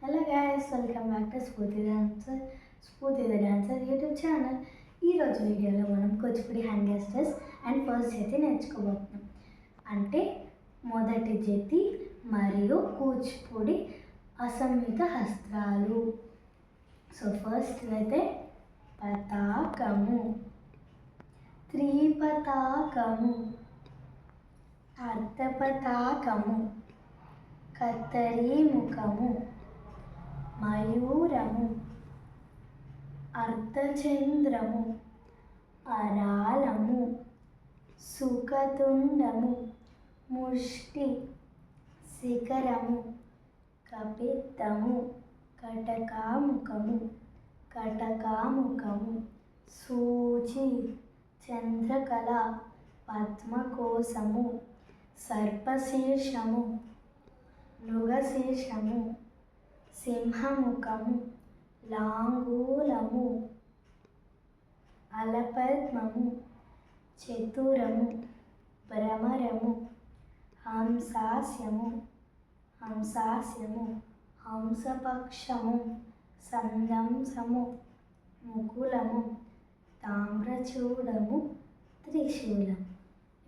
Hello guys, welcome back to స్ఫూర్తి the dancer YouTube channel. ఈరోజు వీడియోలో మనం Kuchipudi hand gestures and first జతి నేర్చుకోబోతున్నాం. అంటే మొదటి జతి మరియు కూచిపూడి అసంయుత హస్తాలు. సో ఫస్ట్ అయితే పతాకము, త్రిపతాకము, అర్ధపతాకము, కత్తరి ముఖము, మయూరము, అర్ధచంద్రము, అరాళము, సుఖతుండము, ముష్టి, శిఖరము, కపిత్తము, కటకాముఖము, కటకాముఖము, సూచి, చంద్రకళ, పద్మకోశము, సర్పశీర్షము, మృగశీర్షము, సింహముఖము, లాంగూలము, అలపద్మము, చతురము, భ్రమరము, హంసాస్యము, హంసపక్షము, సందంశము, ముకులము, తామ్రచూడము, త్రిశూలం.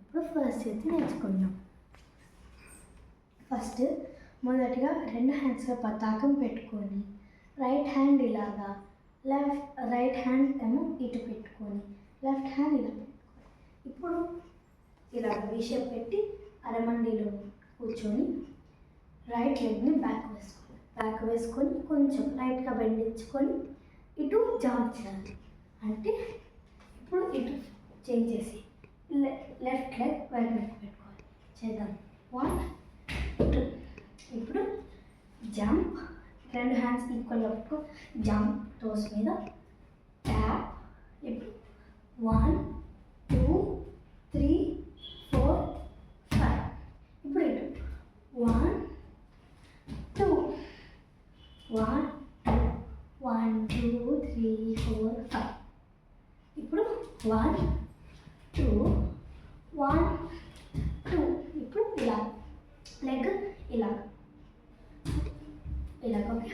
ఇప్పుడు ఫస్ట్ అయితే నేర్చుకుందాం. ఫస్ట్ మొదటిగా రెండు హ్యాండ్స్లో పతాకం పెట్టుకొని రైట్ హ్యాండ్ ఇలాగా, రైట్ హ్యాండ్ ఏమో ఇటు పెట్టుకొని లెఫ్ట్ హ్యాండ్ ఇలా పెట్టుకొని ఇప్పుడు ఇలా విషయం పెట్టి అరమండిలో కూర్చొని రైట్ లెగ్ని బ్యాక్ వేసుకొని కొంచెం లైట్గా బెండించుకొని ఇటు జాంప్ చేయాలి. అంటే ఇప్పుడు ఇటు చేంజ్ చేసి లెఫ్ట్ లెగ్ వెనక పెట్టుకోవాలి. చేద్దాం. 1 2. ఇప్పుడు జంప్, రెండు హ్యాండ్స్ ఈక్వల్ అప్పుడు జంప్, టోస్ మీద ట్యాప్. ఇప్పుడు 1 2 3 4 5. ఇప్పుడు ఇటు 1 2 1 2 3 4 5. ఇప్పుడు 1 2 1 2. ఇప్పుడు ఇలా లెగ్ ఇలా ఓకే.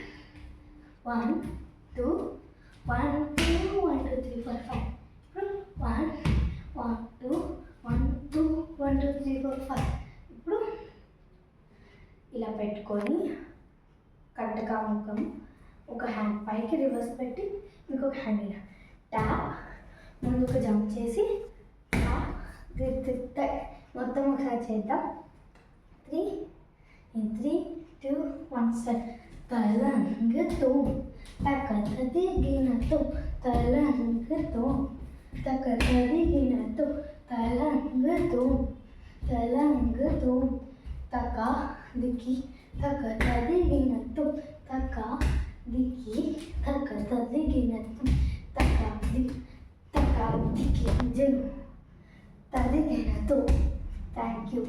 1 2 1 2 1 2 3 4 5. ఇప్పుడు 1 2 1 2 1 2 3 4 5. ఇప్పుడు ఇలా పెట్టుకొని కట్టకాముఖం ఒక హ్యాండ్ పైకి రివర్స్ పెట్టి ఇంకొక హ్యాండ్ ఇలా ట్యాప్, ముందుకు జంప్ చేసి మొత్తం ఒకసారి చేద్దాం. 3 3 2 1 స్టార్ట్. తలంగతో తకదిగినతో తలంగతో తకదిగినతో తలంగతో తక దికి తకదిగినతో తక దికి తకదిగినతో తక దికి జను తదిగినతో. Thank you.